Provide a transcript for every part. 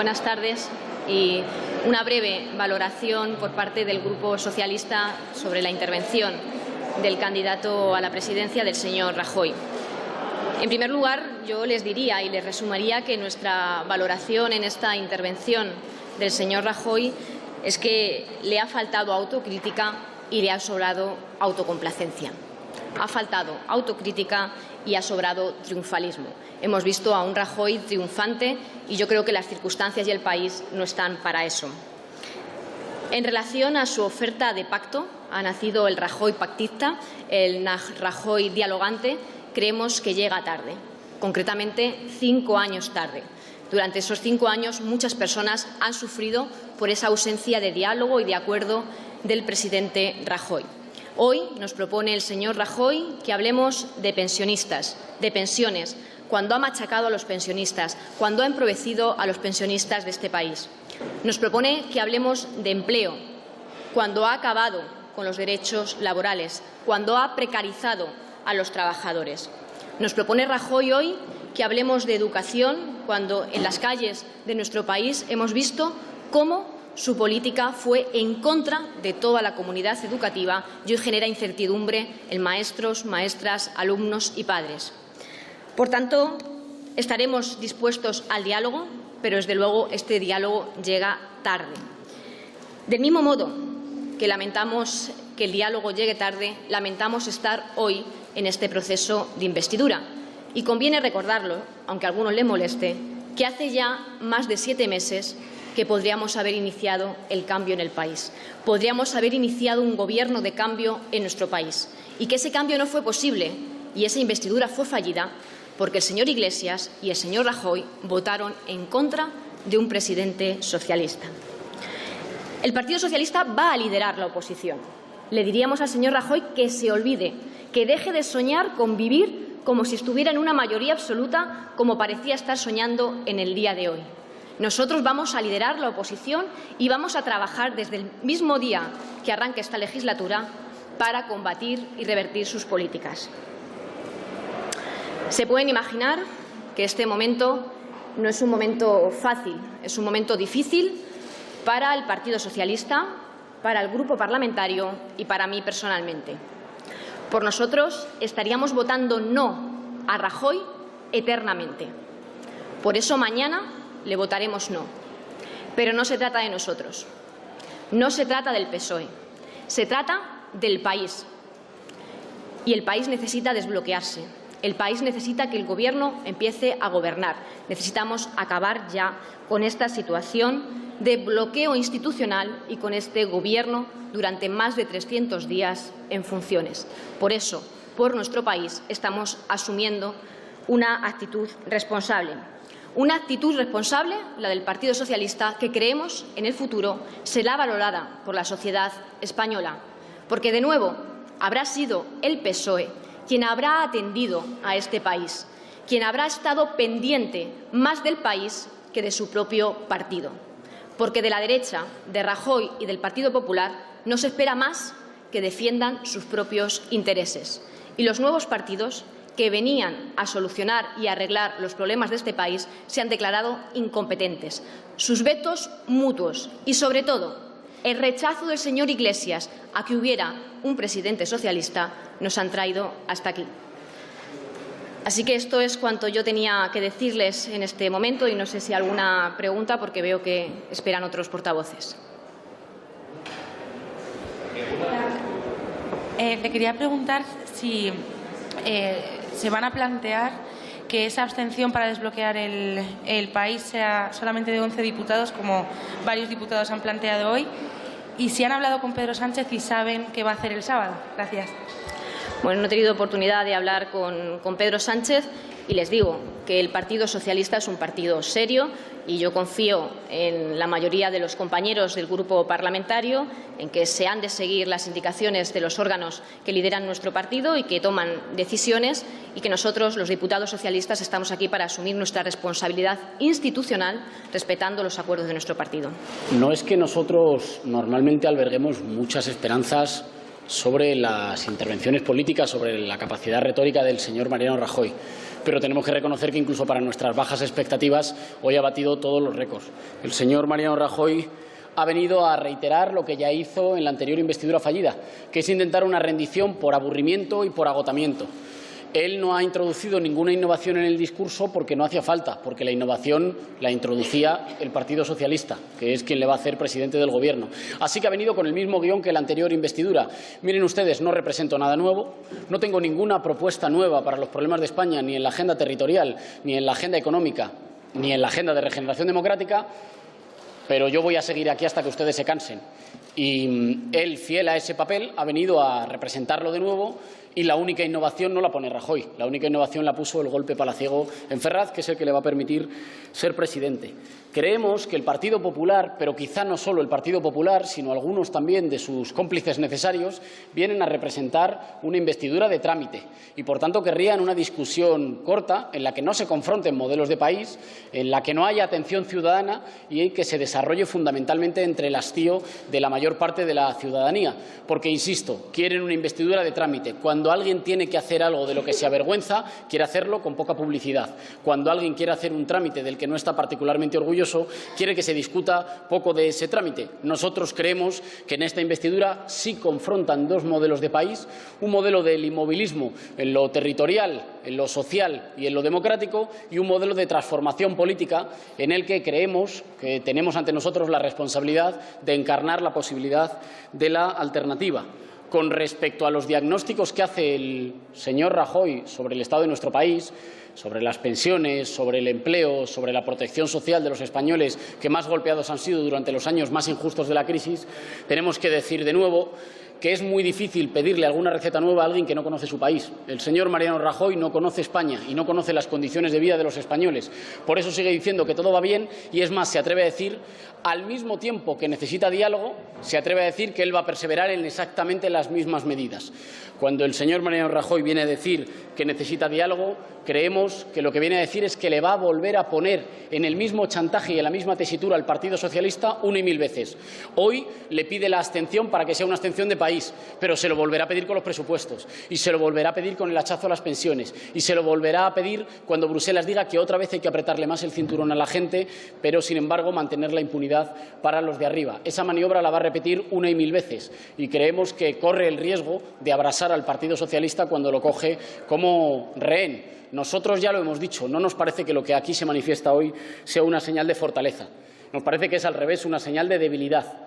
Buenas tardes y una breve valoración por parte del Grupo Socialista sobre la intervención del candidato a la presidencia, del señor Rajoy. En primer lugar, yo les diría y les resumiría que nuestra valoración en esta intervención del señor Rajoy es que le ha faltado autocrítica y le ha sobrado autocomplacencia. Ha faltado autocrítica y ha sobrado triunfalismo. Hemos visto a un Rajoy triunfante y yo creo que las circunstancias y el país no están para eso. En relación a su oferta de pacto, ha nacido el Rajoy pactista, el Rajoy dialogante. Creemos que llega tarde, concretamente 5 años tarde. Durante esos 5 años muchas personas han sufrido por esa ausencia de diálogo y de acuerdo del presidente Rajoy. Hoy nos propone el señor Rajoy que hablemos de pensionistas, de pensiones, cuando ha machacado a los pensionistas, cuando ha empobrecido a los pensionistas de este país. Nos propone que hablemos de empleo, cuando ha acabado con los derechos laborales, cuando ha precarizado a los trabajadores. Nos propone Rajoy hoy que hablemos de educación, cuando en las calles de nuestro país hemos visto cómo su política fue en contra de toda la comunidad educativa y hoy genera incertidumbre en maestros, maestras, alumnos y padres. Por tanto, estaremos dispuestos al diálogo, pero desde luego este diálogo llega tarde. Del mismo modo que lamentamos que el diálogo llegue tarde, lamentamos estar hoy en este proceso de investidura. Y conviene recordarlo, aunque a algunos les moleste, que hace ya más de 7 meses que podríamos haber iniciado el cambio en el país. Podríamos haber iniciado un gobierno de cambio en nuestro país y que ese cambio no fue posible y esa investidura fue fallida porque el señor Iglesias y el señor Rajoy votaron en contra de un presidente socialista. El Partido Socialista va a liderar la oposición. Le diríamos al señor Rajoy que se olvide, que deje de soñar con vivir como si estuviera en una mayoría absoluta, como parecía estar soñando en el día de hoy. Nosotros vamos a liderar la oposición y vamos a trabajar desde el mismo día que arranque esta legislatura para combatir y revertir sus políticas. Se pueden imaginar que este momento no es un momento fácil, es un momento difícil para el Partido Socialista, para el Grupo Parlamentario y para mí personalmente. Por nosotros estaríamos votando no a Rajoy eternamente. Por eso mañana le votaremos no. Pero no se trata de nosotros, no se trata del PSOE, se trata del país. Y el país necesita desbloquearse, el país necesita que el Gobierno empiece a gobernar. Necesitamos acabar ya con esta situación de bloqueo institucional y con este Gobierno durante más de 300 días en funciones. Por eso, por nuestro país, estamos asumiendo una actitud responsable. Una actitud responsable, la del Partido Socialista, que creemos en el futuro será valorada por la sociedad española, porque de nuevo habrá sido el PSOE quien habrá atendido a este país, quien habrá estado pendiente más del país que de su propio partido. Porque de la derecha, de Rajoy y del Partido Popular no se espera más que defiendan sus propios intereses. Y los nuevos partidos que venían a solucionar y arreglar los problemas de este país se han declarado incompetentes. Sus vetos mutuos y, sobre todo, el rechazo del señor Iglesias a que hubiera un presidente socialista nos han traído hasta aquí. Así que esto es cuanto yo tenía que decirles en este momento y no sé si alguna pregunta porque veo que esperan otros portavoces. Le quería preguntar si se van a plantear que esa abstención para desbloquear el país sea solamente de 11 diputados, como varios diputados han planteado hoy, y si han hablado con Pedro Sánchez y saben qué va a hacer el sábado. Gracias. Bueno, no he tenido oportunidad de hablar con Pedro Sánchez y les digo que el Partido Socialista es un partido serio y yo confío en la mayoría de los compañeros del grupo parlamentario en que se han de seguir las indicaciones de los órganos que lideran nuestro partido y que toman decisiones y que nosotros, los diputados socialistas, estamos aquí para asumir nuestra responsabilidad institucional respetando los acuerdos de nuestro partido. No es que nosotros normalmente alberguemos muchas esperanzas sobre las intervenciones políticas, sobre la capacidad retórica del señor Mariano Rajoy. pero tenemos que reconocer que incluso para nuestras bajas expectativas hoy ha batido todos los récords. El señor Mariano Rajoy ha venido a reiterar lo que ya hizo en la anterior investidura fallida, que es intentar una rendición por aburrimiento y por agotamiento. Él no ha introducido ninguna innovación en el discurso porque no hacía falta, porque la innovación la introducía el Partido Socialista, que es quien le va a hacer presidente del Gobierno. Así que ha venido con el mismo guión que la anterior investidura. Miren ustedes, no represento nada nuevo, no tengo ninguna propuesta nueva para los problemas de España, ni en la agenda territorial, ni en la agenda económica, ni en la agenda de regeneración democrática, pero yo voy a seguir aquí hasta que ustedes se cansen. Y él, fiel a ese papel, ha venido a representarlo de nuevo. Y la única innovación no la pone Rajoy, la única innovación la puso el golpe palaciego en Ferraz, que es el que le va a permitir ser presidente. Creemos que el Partido Popular, pero quizá no solo el Partido Popular, sino algunos también de sus cómplices necesarios, vienen a representar una investidura de trámite y, por tanto, querrían una discusión corta en la que no se confronten modelos de país, en la que no haya atención ciudadana y en que se desarrolle fundamentalmente entre el hastío de la mayor parte de la ciudadanía. Porque, insisto, quieren una investidura de trámite. Cuando alguien tiene que hacer algo de lo que se avergüenza, quiere hacerlo con poca publicidad. Cuando alguien quiere hacer un trámite del que no está particularmente orgulloso, quiere que se discuta poco de ese trámite. Nosotros creemos que en esta investidura sí confrontan dos modelos de país, un modelo del inmovilismo en lo territorial, en lo social y en lo democrático, y un modelo de transformación política en el que creemos que tenemos ante nosotros la responsabilidad de encarnar la posibilidad de la alternativa. Con respecto a los diagnósticos que hace el señor Rajoy sobre el estado de nuestro país, sobre las pensiones, sobre el empleo, sobre la protección social de los españoles que más golpeados han sido durante los años más injustos de la crisis, tenemos que decir de nuevo que es muy difícil pedirle alguna receta nueva a alguien que no conoce su país. El señor Mariano Rajoy no conoce España y no conoce las condiciones de vida de los españoles. Por eso sigue diciendo que todo va bien y, es más, se atreve a decir, al mismo tiempo que necesita diálogo, se atreve a decir que él va a perseverar en exactamente las mismas medidas. Cuando el señor Mariano Rajoy viene a decir que necesita diálogo, creemos que lo que viene a decir es que le va a volver a poner en el mismo chantaje y en la misma tesitura al Partido Socialista una y mil veces. Hoy le pide la abstención para que sea una abstención de país, pero se lo volverá a pedir con los presupuestos y se lo volverá a pedir con el hachazo a las pensiones y se lo volverá a pedir cuando Bruselas diga que otra vez hay que apretarle más el cinturón a la gente, pero sin embargo mantener la impunidad para los de arriba. Esa maniobra la va a repetir una y mil veces y creemos que corre el riesgo de abrasar al Partido Socialista cuando lo coge como rehén. Nosotros ya lo hemos dicho, no nos parece que lo que aquí se manifiesta hoy sea una señal de fortaleza. Nos parece que es al revés, una señal de debilidad.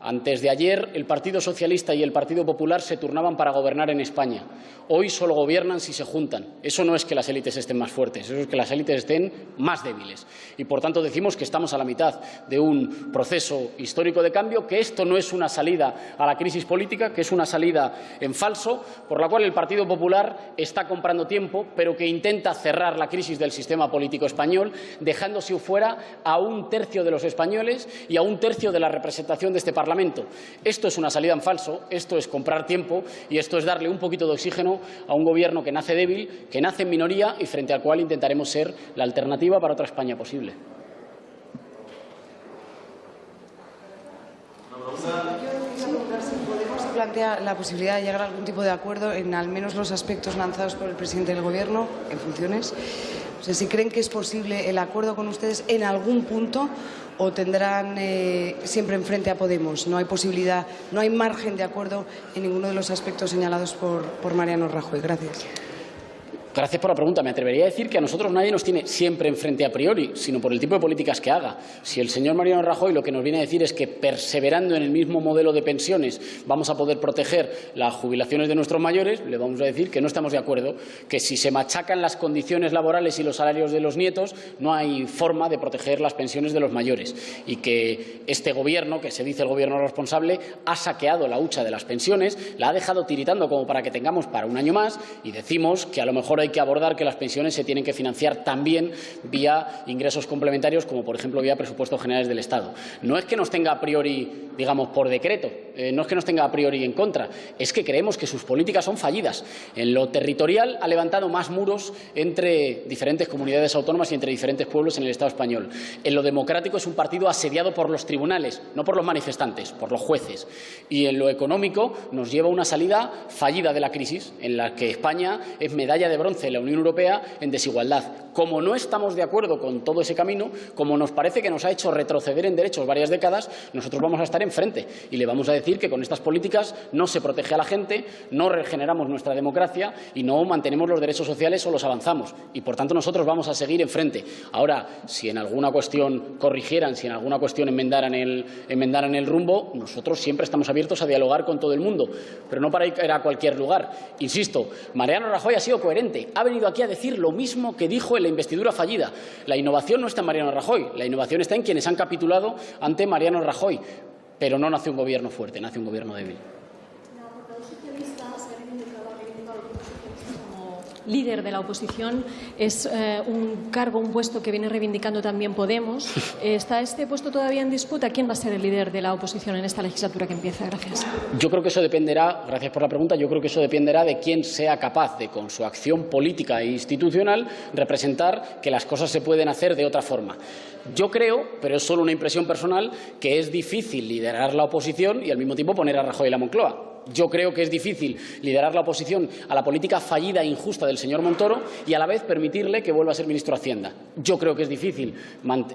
Antes de ayer, el Partido Socialista y el Partido Popular se turnaban para gobernar en España. Hoy solo gobiernan si se juntan. Eso no es que las élites estén más fuertes, eso es que las élites estén más débiles. Y, por tanto, decimos que estamos a la mitad de un proceso histórico de cambio, que esto no es una salida a la crisis política, que es una salida en falso, por la cual el Partido Popular está comprando tiempo, pero que intenta cerrar la crisis del sistema político español, dejándose fuera a un tercio de los españoles y a un tercio de la representación de este Parlamento. Esto es una salida en falso, esto es comprar tiempo y esto es darle un poquito de oxígeno a un Gobierno que nace débil, que nace en minoría y frente al cual intentaremos ser la alternativa para otra España posible. ¿Podemos plantear la posibilidad de llegar a algún tipo de acuerdo en al menos los aspectos lanzados por el presidente del Gobierno en funciones? O sea, si creen que es posible el acuerdo con ustedes en algún punto o tendrán siempre enfrente a Podemos. No hay posibilidad, no hay margen de acuerdo en ninguno de los aspectos señalados por Mariano Rajoy. Gracias. Gracias por la pregunta. Me atrevería a decir que a nosotros nadie nos tiene siempre enfrente a priori, sino por el tipo de políticas que haga. Si el señor Mariano Rajoy lo que nos viene a decir es que, perseverando en el mismo modelo de pensiones, vamos a poder proteger las jubilaciones de nuestros mayores, le vamos a decir que no estamos de acuerdo, que si se machacan las condiciones laborales y los salarios de los nietos, no hay forma de proteger las pensiones de los mayores, y que este Gobierno, que se dice el Gobierno responsable, ha saqueado la hucha de las pensiones, la ha dejado tiritando como para que tengamos para un año más, y decimos que a lo mejor hay que abordar que las pensiones se tienen que financiar también vía ingresos complementarios, como por ejemplo vía presupuestos generales del Estado. No es que nos tenga a priori, digamos, por decreto, no es que nos tenga a priori en contra, es que creemos que sus políticas son fallidas. En lo territorial ha levantado más muros entre diferentes comunidades autónomas y entre diferentes pueblos en el Estado español. En lo democrático es un partido asediado por los tribunales, no por los manifestantes, por los jueces. Y en lo económico nos lleva a una salida fallida de la crisis, en la que España es medalla de bronce bronce en la Unión Europea en desigualdad. Como no estamos de acuerdo con todo ese camino, como nos parece que nos ha hecho retroceder en derechos varias décadas, nosotros vamos a estar enfrente y le vamos a decir que con estas políticas no se protege a la gente, no regeneramos nuestra democracia y no mantenemos los derechos sociales o los avanzamos. Y, por tanto, nosotros vamos a seguir enfrente. Ahora, si en alguna cuestión corrigieran, si en alguna cuestión enmendaran el rumbo, nosotros siempre estamos abiertos a dialogar con todo el mundo, pero no para ir a cualquier lugar. Insisto, Mariano Rajoy ha sido coherente. Ha venido aquí a decir lo mismo que dijo en la investidura fallida. La innovación no está en Mariano Rajoy, la innovación está en quienes han capitulado ante Mariano Rajoy. Pero no nace un gobierno fuerte, nace un gobierno débil. Líder de la oposición, es un cargo, un puesto que viene reivindicando también Podemos. ¿Está este puesto todavía en disputa? ¿Quién va a ser el líder de la oposición en esta legislatura que empieza? Gracias. Yo creo que eso dependerá, gracias por la pregunta, yo creo que eso dependerá de quién sea capaz de, con su acción política e institucional, representar que las cosas se pueden hacer de otra forma. Yo creo, pero es solo una impresión personal, que es difícil liderar la oposición y al mismo tiempo poner a Rajoy en la Moncloa. Yo creo que es difícil liderar la oposición a la política fallida e injusta del señor Montoro y a la vez permitirle que vuelva a ser ministro de Hacienda. Yo creo que es difícil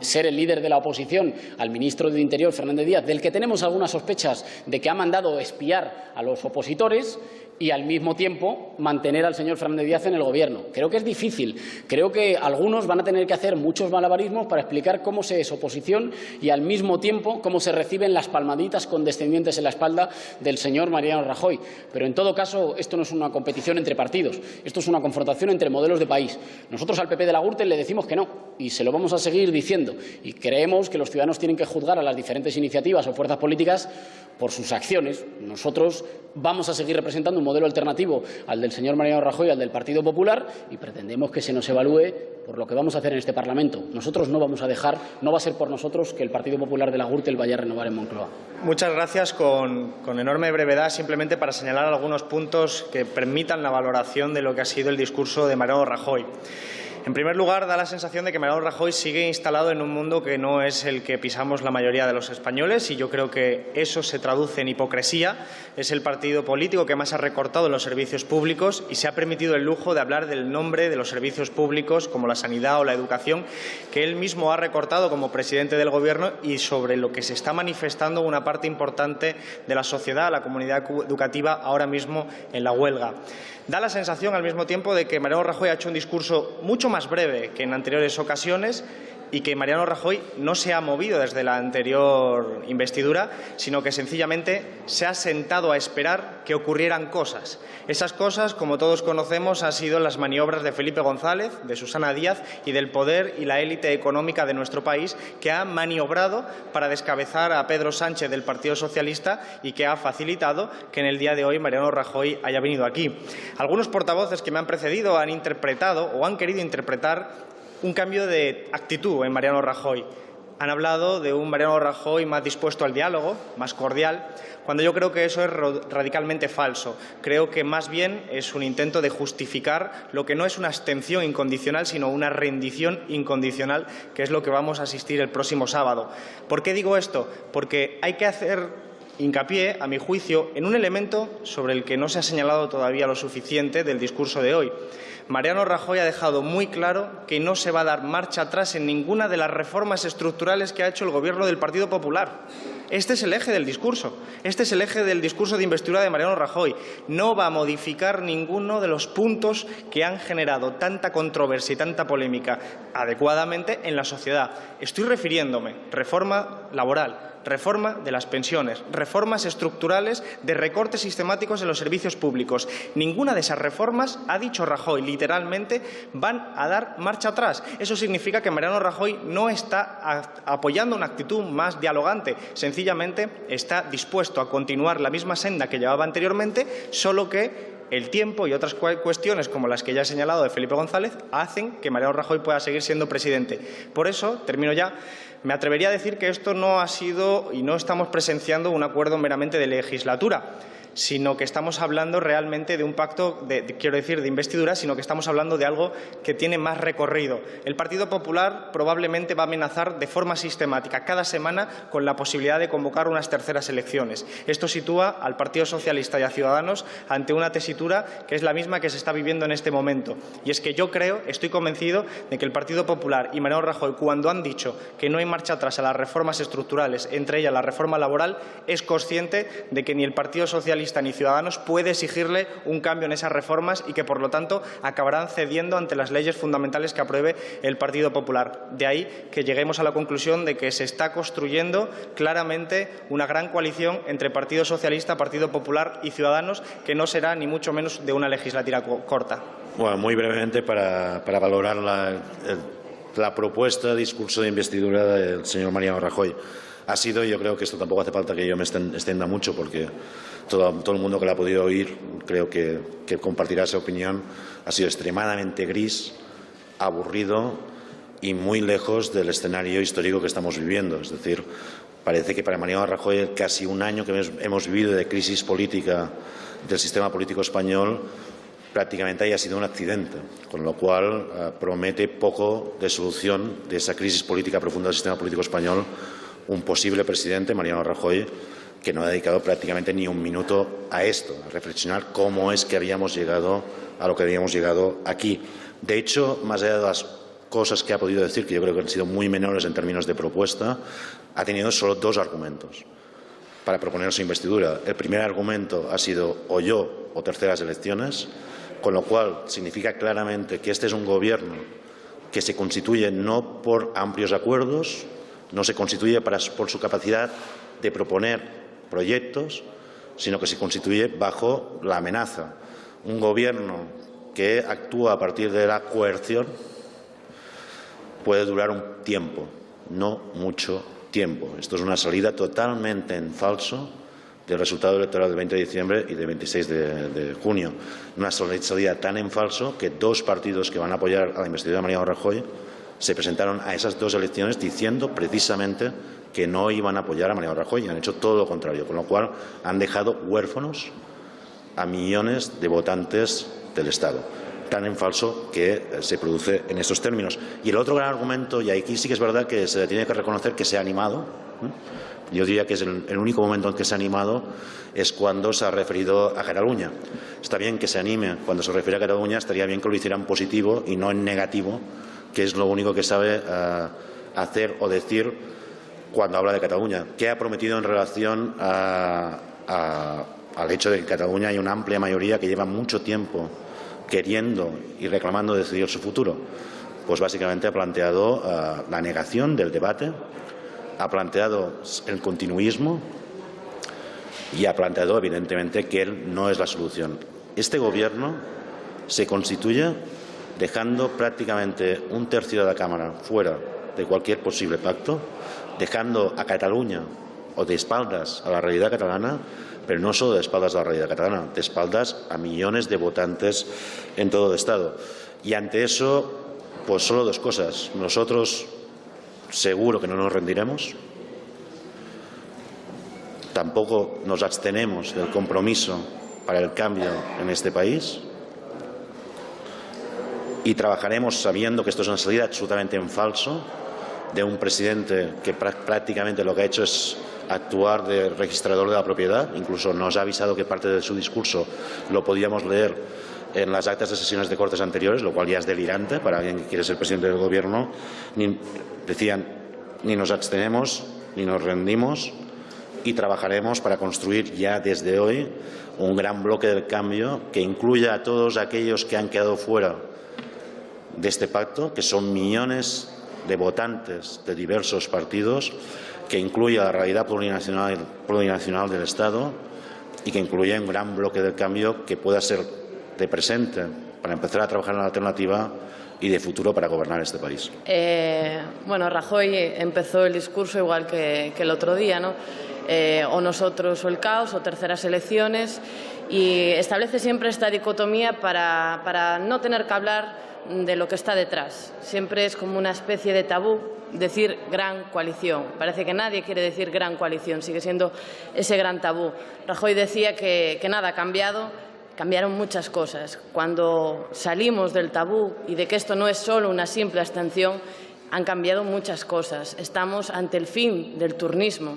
ser el líder de la oposición al ministro de Interior, Fernández Díaz, del que tenemos algunas sospechas de que ha mandado espiar a los opositores, y al mismo tiempo mantener al señor Fernández Díaz en el Gobierno. Creo que es difícil. Creo que algunos van a tener que hacer muchos malabarismos para explicar cómo se es oposición y al mismo tiempo cómo se reciben las palmaditas condescendientes en la espalda del señor Mariano Rajoy. Pero en todo caso, esto no es una competición entre partidos. Esto es una confrontación entre modelos de país. Nosotros al PP de la Gürtel le decimos que no y se lo vamos a seguir diciendo. Y creemos que los ciudadanos tienen que juzgar a las diferentes iniciativas o fuerzas políticas por sus acciones. Nosotros vamos a seguir representando un modelo alternativo al del señor Mariano Rajoy, al del Partido Popular, y pretendemos que se nos evalúe por lo que vamos a hacer en este Parlamento. Nosotros no vamos a dejar, no va a ser por nosotros que el Partido Popular de la Gürtel vaya a renovar en Moncloa. Muchas gracias. Con enorme brevedad, simplemente para señalar algunos puntos que permitan la valoración de lo que ha sido el discurso de Mariano Rajoy. En primer lugar, da la sensación de que Mariano Rajoy sigue instalado en un mundo que no es el que pisamos la mayoría de los españoles, y yo creo que eso se traduce en hipocresía. Es el partido político que más ha recortado los servicios públicos y se ha permitido el lujo de hablar del nombre de los servicios públicos, como la sanidad o la educación, que él mismo ha recortado como presidente del Gobierno, y sobre lo que se está manifestando una parte importante de la sociedad, la comunidad educativa, ahora mismo en la huelga. Da la sensación, al mismo tiempo, de que Mariano Rajoy ha hecho un discurso mucho más breve que en anteriores ocasiones y que Mariano Rajoy no se ha movido desde la anterior investidura, sino que sencillamente se ha sentado a esperar que ocurrieran cosas. Esas cosas, como todos conocemos, han sido las maniobras de Felipe González, de Susana Díaz y del poder y la élite económica de nuestro país, que ha maniobrado para descabezar a Pedro Sánchez del Partido Socialista y que ha facilitado que en el día de hoy Mariano Rajoy haya venido aquí. Algunos portavoces que me han precedido han interpretado o han querido interpretar un cambio de actitud en Mariano Rajoy. Han hablado de un Mariano Rajoy más dispuesto al diálogo, más cordial, cuando yo creo que eso es radicalmente falso. Creo que más bien es un intento de justificar lo que no es una abstención incondicional, sino una rendición incondicional, que es lo que vamos a asistir el próximo sábado. ¿Por qué digo esto? Porque hay que hacer hincapié, a mi juicio, en un elemento sobre el que no se ha señalado todavía lo suficiente del discurso de hoy. Mariano Rajoy ha dejado muy claro que no se va a dar marcha atrás en ninguna de las reformas estructurales que ha hecho el Gobierno del Partido Popular. Este es el eje del discurso. Este es el eje del discurso de investidura de Mariano Rajoy. No va a modificar ninguno de los puntos que han generado tanta controversia y tanta polémica adecuadamente en la sociedad. Estoy refiriéndome a reforma laboral, reforma de las pensiones, reformas estructurales de recortes sistemáticos en los servicios públicos. Ninguna de esas reformas, ha dicho Rajoy literalmente, van a dar marcha atrás. Eso significa que Mariano Rajoy no está apoyando una actitud más dialogante, sencillamente está dispuesto a continuar la misma senda que llevaba anteriormente, solo que el tiempo y otras cuestiones, como las que ya he señalado de Felipe González, hacen que Mariano Rajoy pueda seguir siendo presidente. Por eso, termino ya, me atrevería a decir que esto no ha sido y no estamos presenciando un acuerdo meramente de legislatura, sino que estamos hablando realmente de un pacto, de investidura, sino que estamos hablando de algo que tiene más recorrido. El Partido Popular probablemente va a amenazar de forma sistemática cada semana con la posibilidad de convocar unas terceras elecciones. Esto sitúa al Partido Socialista y a Ciudadanos ante una tesitura que es la misma que se está viviendo en este momento. Y es que yo estoy convencido de que el Partido Popular y Mariano Rajoy, cuando han dicho que no hay marcha atrás a las reformas estructurales, entre ellas la reforma laboral, es consciente de que ni el Partido Socialista ni Ciudadanos puede exigirle un cambio en esas reformas y que, por lo tanto, acabarán cediendo ante las leyes fundamentales que apruebe el Partido Popular. De ahí que lleguemos a la conclusión de que se está construyendo claramente una gran coalición entre Partido Socialista, Partido Popular y Ciudadanos, que no será ni mucho menos de una legislatura corta. Bueno, muy brevemente para valorar la propuesta, discurso de investidura del señor Mariano Rajoy. Ha sido, y yo creo que esto tampoco hace falta que yo me extienda mucho, porque todo el mundo que la ha podido oír creo que compartirá esa opinión, ha sido extremadamente gris, aburrido y muy lejos del escenario histórico que estamos viviendo. Es decir, parece que para Mariano Rajoy el casi un año que hemos vivido de crisis política del sistema político español prácticamente haya sido un accidente, con lo cual promete poco de solución de esa crisis política profunda del sistema político español un posible presidente, Mariano Rajoy, que no ha dedicado prácticamente ni un minuto a esto, a reflexionar cómo es que habíamos llegado a lo que habíamos llegado aquí. De hecho, más allá de las cosas que ha podido decir, que yo creo que han sido muy menores en términos de propuesta, ha tenido solo dos argumentos para proponer su investidura. El primer argumento ha sido o yo o terceras elecciones, con lo cual significa claramente que este es un gobierno que se constituye no por amplios acuerdos, no se constituye por su capacidad de proponer proyectos, sino que se constituye bajo la amenaza. Un gobierno que actúa a partir de la coerción puede durar un tiempo, no mucho tiempo. Esto es una salida totalmente en falso del resultado electoral del 20 de diciembre y del 26 de junio. Una salida tan en falso que dos partidos que van a apoyar a la investidura de Mariano Rajoy se presentaron a esas dos elecciones diciendo precisamente que no iban a apoyar a Mariano Rajoy y han hecho todo lo contrario, con lo cual han dejado huérfanos a millones de votantes del Estado. Tan en falso que se produce en estos términos. Y el otro gran argumento, y aquí sí que es verdad que se tiene que reconocer que se ha animado, yo diría que es el único momento en que se ha animado es cuando se ha referido a Cataluña. Está bien que se anime cuando se refiere a Cataluña, estaría bien que lo hiciera en positivo y no en negativo, que es lo único que sabe hacer o decir cuando habla de Cataluña. ¿Qué ha prometido en relación al hecho de que en Cataluña hay una amplia mayoría que lleva mucho tiempo queriendo y reclamando decidir su futuro? Pues básicamente ha planteado la negación del debate, ha planteado el continuismo y ha planteado evidentemente que él no es la solución. Este gobierno se constituye dejando prácticamente un tercio de la Cámara fuera de cualquier posible pacto, dejando a Cataluña o de espaldas a la realidad catalana, pero no solo de espaldas a la realidad catalana, de espaldas a millones de votantes en todo el Estado. Y ante eso, pues solo dos cosas. Nosotros seguro que no nos rendiremos, tampoco nos abstenemos del compromiso para el cambio en este país y trabajaremos sabiendo que esto es una salida absolutamente en falso de un presidente que prácticamente lo que ha hecho es actuar de registrador de la propiedad. Incluso nos ha avisado que parte de su discurso lo podíamos leer en las actas de sesiones de Cortes anteriores, lo cual ya es delirante para alguien que quiere ser presidente del Gobierno. Decían, ni nos abstenemos ni nos rendimos y trabajaremos para construir ya desde hoy un gran bloque del cambio que incluya a todos aquellos que han quedado fuera de este pacto, que son millones de votantes de diversos partidos, que incluya la realidad plurinacional del Estado y que incluya un gran bloque del cambio que pueda ser de presente para empezar a trabajar en la alternativa y de futuro para gobernar este país. Bueno, Rajoy empezó el discurso igual que el otro día, ¿no? O nosotros o el caos o terceras elecciones, y establece siempre esta dicotomía para no tener que hablar de lo que está detrás. Siempre es como una especie de tabú decir gran coalición. Parece que nadie quiere decir gran coalición, sigue siendo ese gran tabú. Rajoy decía que nada ha cambiado. Cambiaron muchas cosas. Cuando salimos del tabú y de que esto no es solo una simple abstención, han cambiado muchas cosas. Estamos ante el fin del turnismo.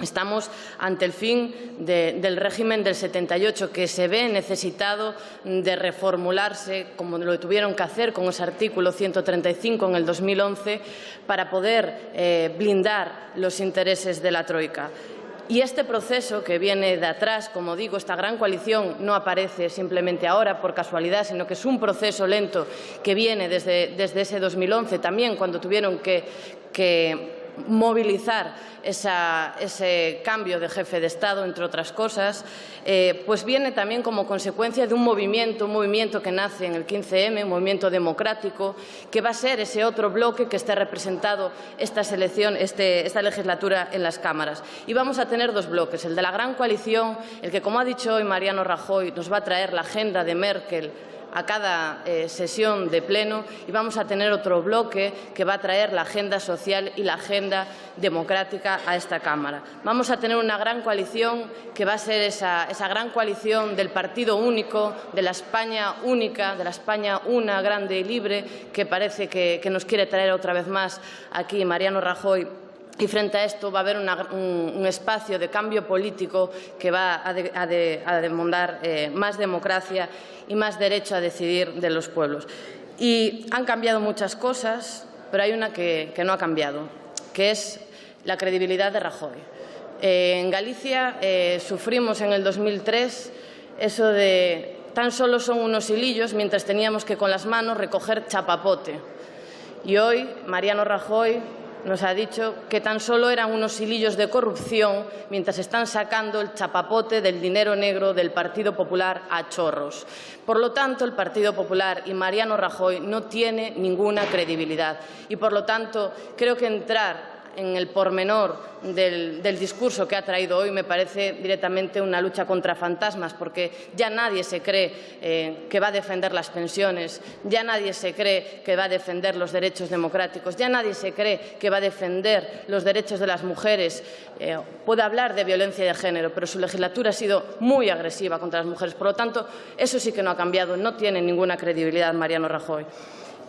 Estamos ante el fin del régimen del 78, que se ve necesitado de reformularse, como lo tuvieron que hacer con ese artículo 135 en el 2011, para poder blindar los intereses de la troika. Y este proceso que viene de atrás, como digo, esta gran coalición no aparece simplemente ahora por casualidad, sino que es un proceso lento que viene desde ese 2011, también cuando tuvieron que movilizar ese cambio de jefe de Estado, entre otras cosas, pues viene también como consecuencia de un movimiento que nace en el 15M, un movimiento democrático, que va a ser ese otro bloque que esté representado esta legislatura en las cámaras. Y vamos a tener dos bloques, el de la gran coalición, el que, como ha dicho hoy Mariano Rajoy, nos va a traer la agenda de Merkel a cada sesión de pleno, y vamos a tener otro bloque que va a traer la agenda social y la agenda democrática a esta Cámara. Vamos a tener una gran coalición que va a ser esa gran coalición del partido único, de la España única, de la España una, grande y libre, que parece que nos quiere traer otra vez más aquí Mariano Rajoy. Y frente a esto va a haber un espacio de cambio político que va a demandar más democracia y más derecho a decidir de los pueblos. Y han cambiado muchas cosas, pero hay una que no ha cambiado, que es la credibilidad de Rajoy. En Galicia sufrimos en el 2003 eso de tan solo son unos hilillos, mientras teníamos que con las manos recoger chapapote. Y hoy Mariano Rajoy nos ha dicho que tan solo eran unos hilillos de corrupción mientras están sacando el chapapote del dinero negro del Partido Popular a chorros. Por lo tanto, el Partido Popular y Mariano Rajoy no tiene ninguna credibilidad. Y, por lo tanto, creo que entrar en el pormenor del discurso que ha traído hoy me parece directamente una lucha contra fantasmas, porque ya nadie se cree que va a defender las pensiones, ya nadie se cree que va a defender los derechos democráticos, ya nadie se cree que va a defender los derechos de las mujeres. Puede hablar de violencia de género, pero su legislatura ha sido muy agresiva contra las mujeres. Por lo tanto, eso sí que no ha cambiado, no tiene ninguna credibilidad Mariano Rajoy.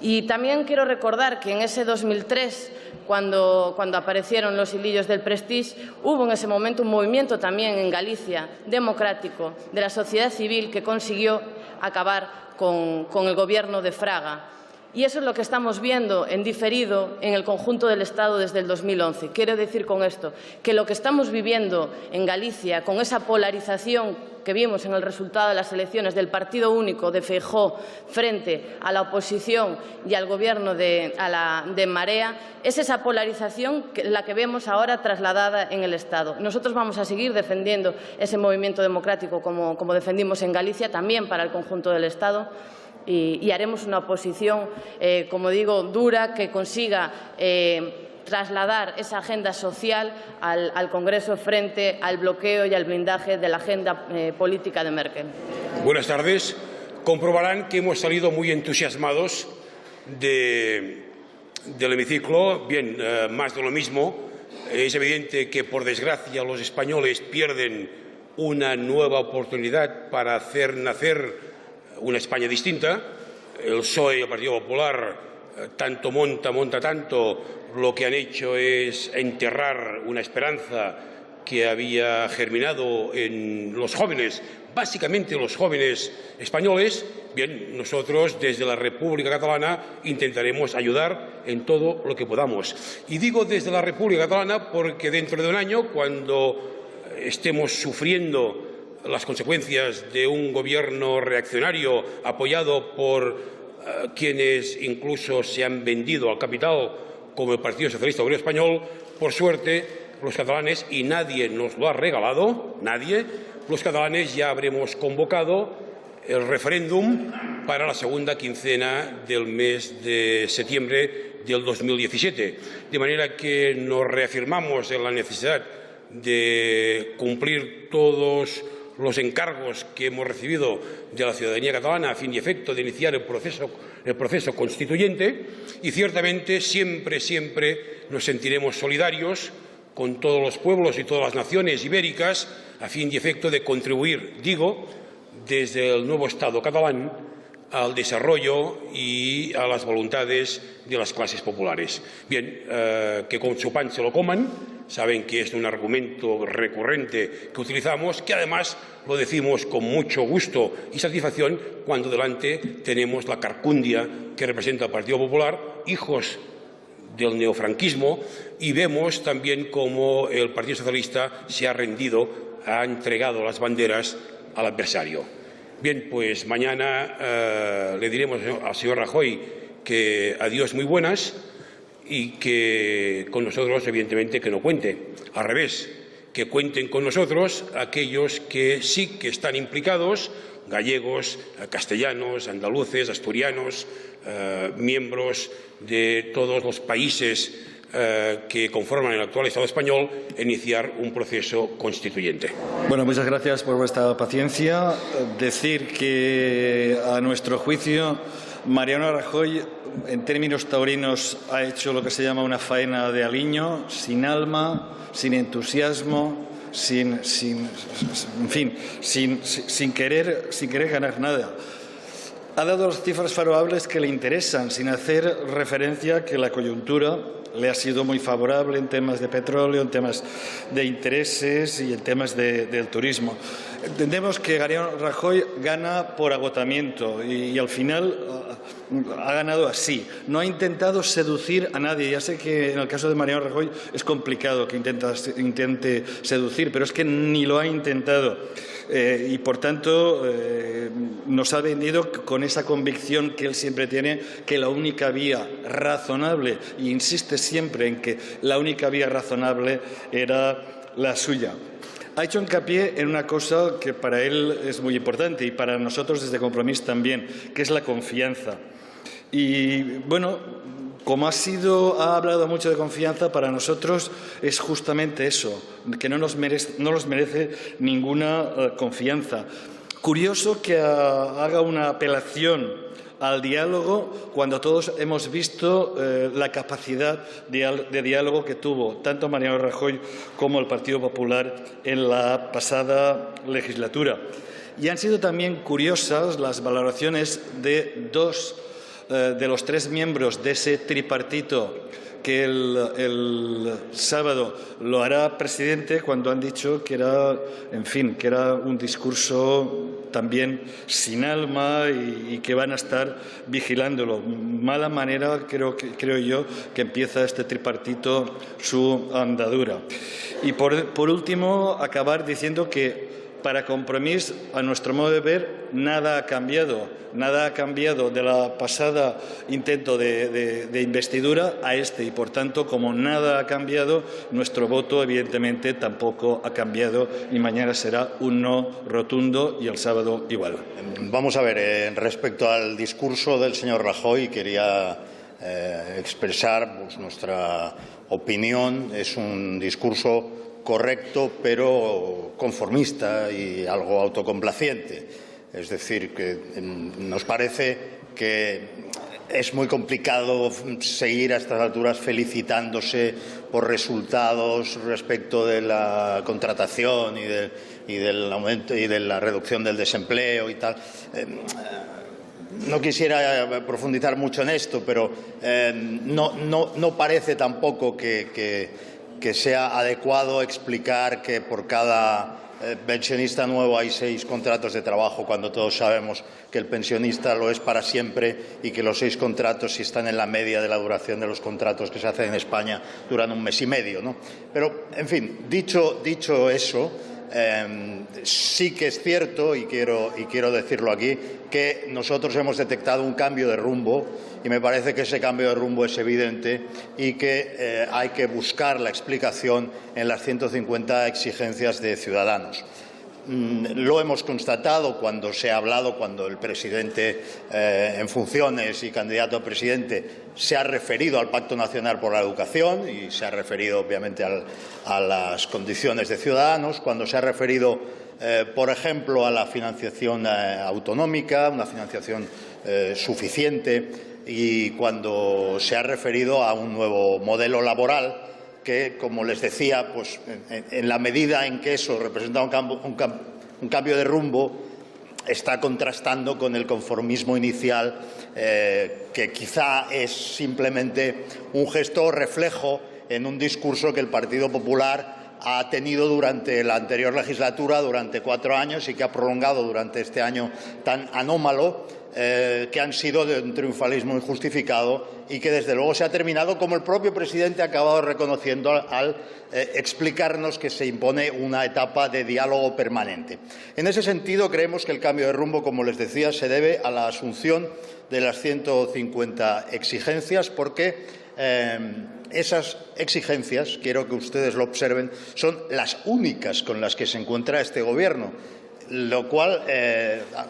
Y también quiero recordar que en ese 2003, cuando aparecieron los hilillos del Prestige, hubo en ese momento un movimiento también en Galicia democrático de la sociedad civil que consiguió acabar con el gobierno de Fraga. Y eso es lo que estamos viendo en diferido en el conjunto del Estado desde el 2011. Quiero decir con esto que lo que estamos viviendo en Galicia, con esa polarización que vimos en el resultado de las elecciones del partido único de Feijóo frente a la oposición y al gobierno de Marea, es esa polarización la que vemos ahora trasladada en el Estado. Nosotros vamos a seguir defendiendo ese movimiento democrático como defendimos en Galicia, también para el conjunto del Estado. Y haremos una oposición, como digo, dura, que consiga trasladar esa agenda social al Congreso frente al bloqueo y al blindaje de la agenda política de Merkel. Buenas tardes. Comprobarán que hemos salido muy entusiasmados del hemiciclo. Bien, más de lo mismo. Es evidente que, por desgracia, los españoles pierden una nueva oportunidad para hacer nacer una España distinta. El PSOE y el Partido Popular tanto monta tanto, lo que han hecho es enterrar una esperanza que había germinado en los jóvenes, básicamente los jóvenes españoles. Bien, nosotros desde la República Catalana intentaremos ayudar en todo lo que podamos. Y digo desde la República Catalana porque dentro de un año, cuando estemos sufriendo las consecuencias de un gobierno reaccionario apoyado por quienes incluso se han vendido al capital, como el Partido Socialista Obrero Español, por suerte, los catalanes, y nadie nos lo ha regalado, nadie, los catalanes ya habremos convocado el referéndum para la segunda quincena del mes de septiembre del 2017. De manera que nos reafirmamos en la necesidad de cumplir todos los encargos que hemos recibido de la ciudadanía catalana a fin y efecto de iniciar el proceso constituyente, y ciertamente siempre nos sentiremos solidarios con todos los pueblos y todas las naciones ibéricas a fin y efecto de contribuir, digo, desde el nuevo Estado catalán al desarrollo y a las voluntades de las clases populares. Bien, que con su pan se lo coman, saben que es un argumento recurrente que utilizamos, que además lo decimos con mucho gusto y satisfacción cuando delante tenemos la carcundia que representa el Partido Popular, hijos del neofranquismo, y vemos también cómo el Partido Socialista se ha rendido, ha entregado las banderas al adversario. Bien, pues mañana le diremos al señor Rajoy que adiós muy buenas y que con nosotros, evidentemente, que no cuente. Al revés, que cuenten con nosotros aquellos que sí que están implicados, gallegos, castellanos, andaluces, asturianos, miembros de todos los países que conforman el actual Estado español, iniciar un proceso constituyente. Bueno, muchas gracias por vuestra paciencia. Decir que, a nuestro juicio, Mariano Rajoy, en términos taurinos, ha hecho lo que se llama una faena de aliño, sin alma, sin entusiasmo, sin querer ganar nada. Ha dado las cifras favorables que le interesan, sin hacer referencia a que la coyuntura le ha sido muy favorable en temas de petróleo, en temas de intereses y en temas del turismo. Entendemos que Mariano Rajoy gana por agotamiento y al final ha ganado así. No ha intentado seducir a nadie. Ya sé que en el caso de Mariano Rajoy es complicado que intente seducir, pero es que ni lo ha intentado. Y, por tanto, nos ha vendido con esa convicción que él siempre tiene, que la única vía razonable, e insiste siempre en que la única vía razonable era la suya. Ha hecho hincapié en una cosa que para él es muy importante y para nosotros desde Compromís también, que es la confianza. Y, bueno, como ha hablado mucho de confianza, para nosotros es justamente eso, que no nos merece ninguna confianza. Curioso que haga una apelación al diálogo cuando todos hemos visto la capacidad de diálogo que tuvo tanto Mariano Rajoy como el Partido Popular en la pasada legislatura. Y han sido también curiosas las valoraciones de dos de los tres miembros de ese tripartito que el sábado lo hará presidente, cuando han dicho que era, que era un discurso también sin alma y que van a estar vigilándolo. Mala manera, creo yo, que empieza este tripartito su andadura. Y por último, acabar diciendo que para Compromís, a nuestro modo de ver, nada ha cambiado. Nada ha cambiado de la pasada intento de investidura a este. Y, por tanto, como nada ha cambiado, nuestro voto, evidentemente, tampoco ha cambiado. Y mañana será un no rotundo y el sábado igual. Vamos a ver, respecto al discurso del señor Rajoy, quería expresar nuestra opinión. Es un discurso correcto, pero conformista y algo autocomplaciente. Es decir, que nos parece que es muy complicado seguir a estas alturas felicitándose por resultados respecto de la contratación y del aumento y de la reducción del desempleo y tal. No quisiera profundizar mucho en esto, pero no parece tampoco que sea adecuado explicar que por cada pensionista nuevo hay 6 contratos de trabajo, cuando todos sabemos que el pensionista lo es para siempre y que los 6 contratos, si están en la media de la duración de los contratos que se hacen en España, duran 1 mes y medio, ¿no? Pero, en fin, dicho eso, sí que es cierto, y quiero decirlo aquí, que nosotros hemos detectado un cambio de rumbo, y me parece que ese cambio de rumbo es evidente y que hay que buscar la explicación en las 150 exigencias de Ciudadanos. Lo hemos constatado cuando se ha hablado, cuando el presidente en funciones y candidato a presidente se ha referido al Pacto Nacional por la Educación y se ha referido obviamente a las condiciones de Ciudadanos, cuando se ha referido por ejemplo, a la financiación autonómica, una financiación suficiente, y cuando se ha referido a un nuevo modelo laboral que, como les decía, pues, en la medida en que eso representa un cambio de rumbo, está contrastando con el conformismo inicial, que quizá es simplemente un gesto o reflejo en un discurso que el Partido Popular ha tenido durante la anterior legislatura, durante 4 años, y que ha prolongado durante este año tan anómalo, que han sido de un triunfalismo injustificado y que, desde luego, se ha terminado, como el propio presidente ha acabado reconociendo al explicarnos que se impone una etapa de diálogo permanente. En ese sentido, creemos que el cambio de rumbo, como les decía, se debe a la asunción de las 150 exigencias, porque esas exigencias, quiero que ustedes lo observen, son las únicas con las que se encuentra este Gobierno. Lo cual,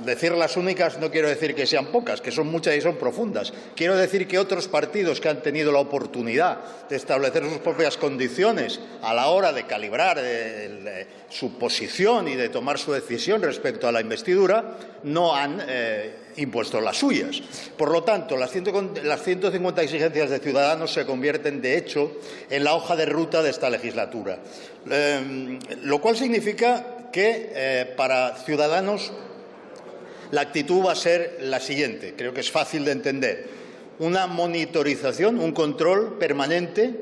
decir las únicas no quiero decir que sean pocas, que son muchas y son profundas. Quiero decir que otros partidos que han tenido la oportunidad de establecer sus propias condiciones a la hora de calibrar su posición y de tomar su decisión respecto a la investidura, no han impuesto las suyas. Por lo tanto, las 150 exigencias de Ciudadanos se convierten, de hecho, en la hoja de ruta de esta legislatura. Lo cual significa que para Ciudadanos la actitud va a ser la siguiente. Creo que es fácil de entender. Una monitorización, un control permanente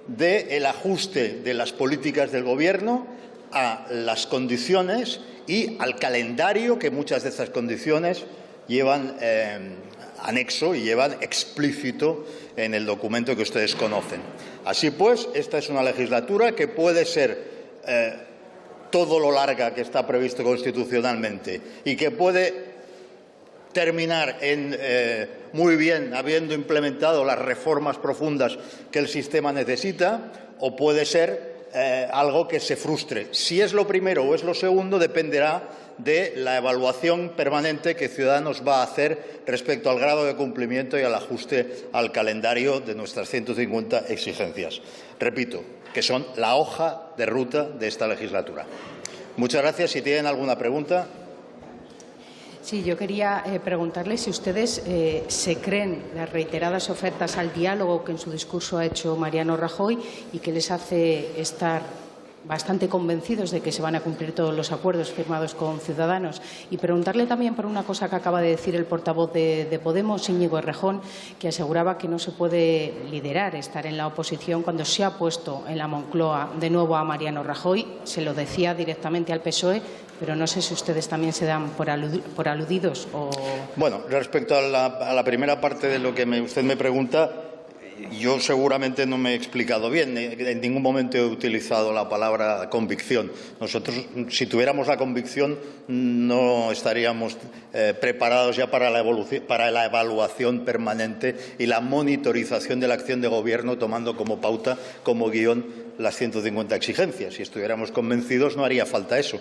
del ajuste de las políticas del Gobierno a las condiciones y al calendario que muchas de esas condiciones llevan anexo y llevan explícito en el documento que ustedes conocen. Así pues, esta es una legislatura que puede ser todo lo larga que está previsto constitucionalmente y que puede terminar muy bien, habiendo implementado las reformas profundas que el sistema necesita, o puede ser algo que se frustre. Si es lo primero o es lo segundo dependerá de la evaluación permanente que Ciudadanos va a hacer respecto al grado de cumplimiento y al ajuste al calendario de nuestras 150 exigencias. Repito, que son la hoja de ruta de esta legislatura. Muchas gracias. Si tienen alguna pregunta. Sí, yo quería preguntarle si ustedes se creen las reiteradas ofertas al diálogo que en su discurso ha hecho Mariano Rajoy y que les hace estar bastante convencidos de que se van a cumplir todos los acuerdos firmados con Ciudadanos. Y preguntarle también por una cosa que acaba de decir el portavoz de Podemos, Íñigo Errejón, que aseguraba que no se puede liderar, estar en la oposición cuando se ha puesto en la Moncloa de nuevo a Mariano Rajoy. Se lo decía directamente al PSOE, pero no sé si ustedes también se dan por aludidos o... Bueno, respecto a la primera parte de lo que usted me pregunta, yo seguramente no me he explicado bien. En ningún momento he utilizado la palabra convicción. Nosotros, si tuviéramos la convicción, no estaríamos preparados ya para la evaluación permanente y la monitorización de la acción de Gobierno, tomando como pauta, como guión, las 150 exigencias. Si estuviéramos convencidos, no haría falta eso.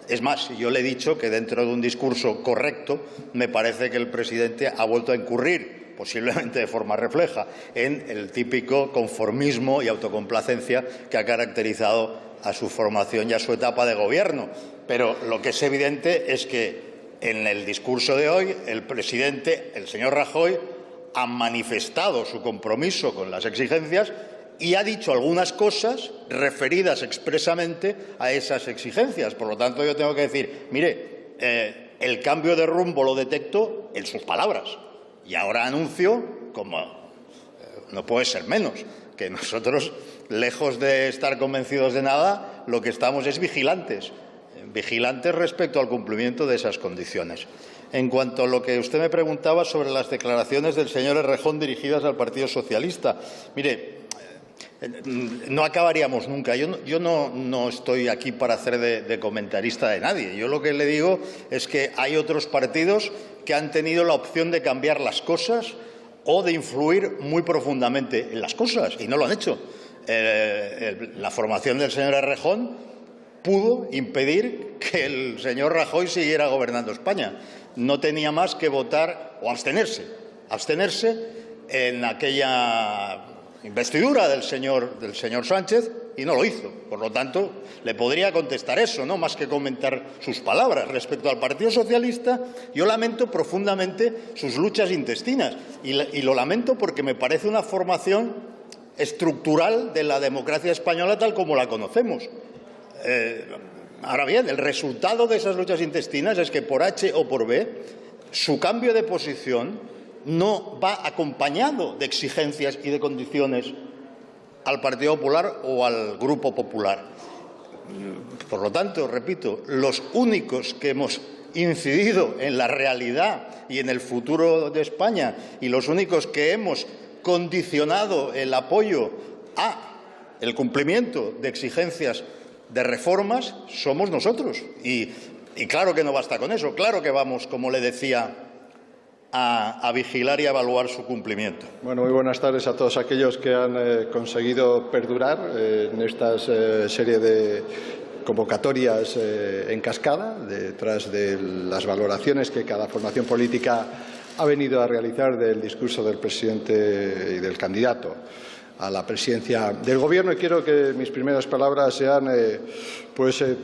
Es más, yo le he dicho que dentro de un discurso correcto, me parece que el presidente ha vuelto a incurrir, posiblemente de forma refleja, en el típico conformismo y autocomplacencia que ha caracterizado a su formación y a su etapa de Gobierno. Pero lo que es evidente es que en el discurso de hoy el presidente, el señor Rajoy, ha manifestado su compromiso con las exigencias y ha dicho algunas cosas referidas expresamente a esas exigencias. Por lo tanto, yo tengo que decir, mire, el cambio de rumbo lo detecto en sus palabras. Y ahora anuncio, como no puede ser menos, que nosotros, lejos de estar convencidos de nada, lo que estamos es vigilantes respecto al cumplimiento de esas condiciones. En cuanto a lo que usted me preguntaba sobre las declaraciones del señor Errejón dirigidas al Partido Socialista, mire, no acabaríamos nunca. Yo no estoy aquí para hacer de comentarista de nadie. Yo lo que le digo es que hay otros partidos que han tenido la opción de cambiar las cosas o de influir muy profundamente en las cosas, y no lo han hecho. La formación del señor Errejón pudo impedir que el señor Rajoy siguiera gobernando España. No tenía más que votar o abstenerse en aquella investidura del señor Sánchez y no lo hizo. Por lo tanto, le podría contestar eso, no más que comentar sus palabras. Respecto al Partido Socialista, yo lamento profundamente sus luchas intestinas y lo lamento porque me parece una formación estructural de la democracia española tal como la conocemos. Ahora bien, el resultado de esas luchas intestinas es que por H o por B, su cambio de posición no va acompañado de exigencias y de condiciones al Partido Popular o al Grupo Popular. Por lo tanto, repito, los únicos que hemos incidido en la realidad y en el futuro de España y los únicos que hemos condicionado el apoyo a el cumplimiento de exigencias de reformas somos nosotros. Y claro que no basta con eso, claro que vamos, como le decía, a vigilar y a evaluar su cumplimiento. Bueno, muy buenas tardes a todos aquellos que han conseguido perdurar en esta serie de convocatorias en cascada, detrás de las valoraciones que cada formación política ha venido a realizar del discurso del presidente y del candidato a la presidencia del Gobierno. Y quiero que mis primeras palabras sean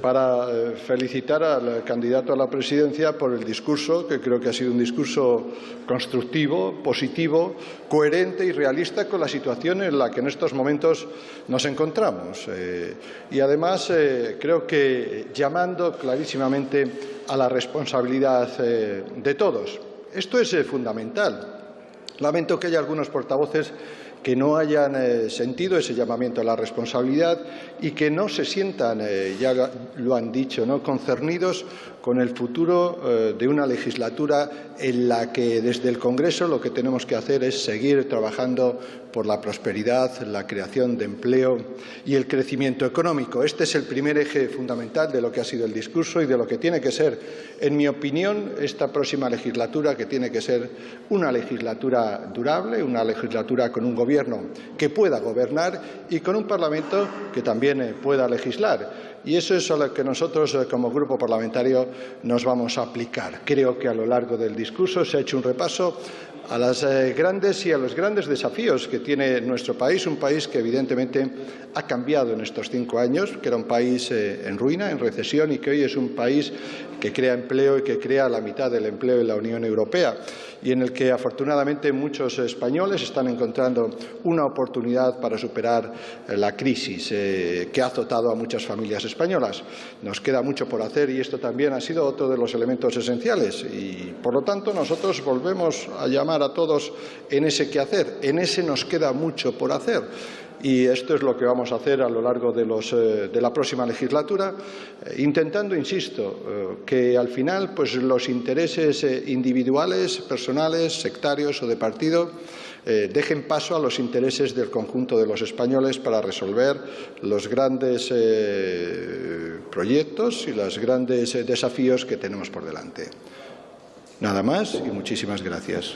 para felicitar al candidato a la presidencia por el discurso, que creo que ha sido un discurso constructivo, positivo, coherente y realista con la situación en la que en estos momentos nos encontramos. Y además creo que llamando clarísimamente a la responsabilidad de todos. Esto es fundamental. Lamento que haya algunos portavoces que no hayan sentido ese llamamiento a la responsabilidad y que no se sientan, ya lo han dicho, ¿no?, concernidos con el futuro de una legislatura en la que desde el Congreso lo que tenemos que hacer es seguir trabajando por la prosperidad, la creación de empleo y el crecimiento económico. Este es el primer eje fundamental de lo que ha sido el discurso y de lo que tiene que ser, en mi opinión, esta próxima legislatura, que tiene que ser una legislatura durable, una legislatura con un Gobierno que pueda gobernar y con un Parlamento que también pueda legislar. Y eso es a lo que nosotros, como Grupo Parlamentario, nos vamos a aplicar. Creo que a lo largo del discurso se ha hecho un repaso a las grandes y a los grandes desafíos que tiene nuestro país, un país que evidentemente ha cambiado en estos 5 años, que era un país en ruina, en recesión, y que hoy es un país que crea empleo y que crea la mitad del empleo en la Unión Europea, y en el que afortunadamente muchos españoles están encontrando una oportunidad para superar la crisis que ha azotado a muchas familias españolas. Nos queda mucho por hacer y esto también ha sido otro de los elementos esenciales y, por lo tanto, nosotros volvemos a llamar a todos en ese quehacer. En ese nos queda mucho por hacer. Y esto es lo que vamos a hacer a lo largo de la próxima legislatura, intentando, insisto, que al final pues, los intereses individuales, personales, sectarios o de partido dejen paso a los intereses del conjunto de los españoles para resolver los grandes proyectos y los grandes desafíos que tenemos por delante. Nada más y muchísimas gracias.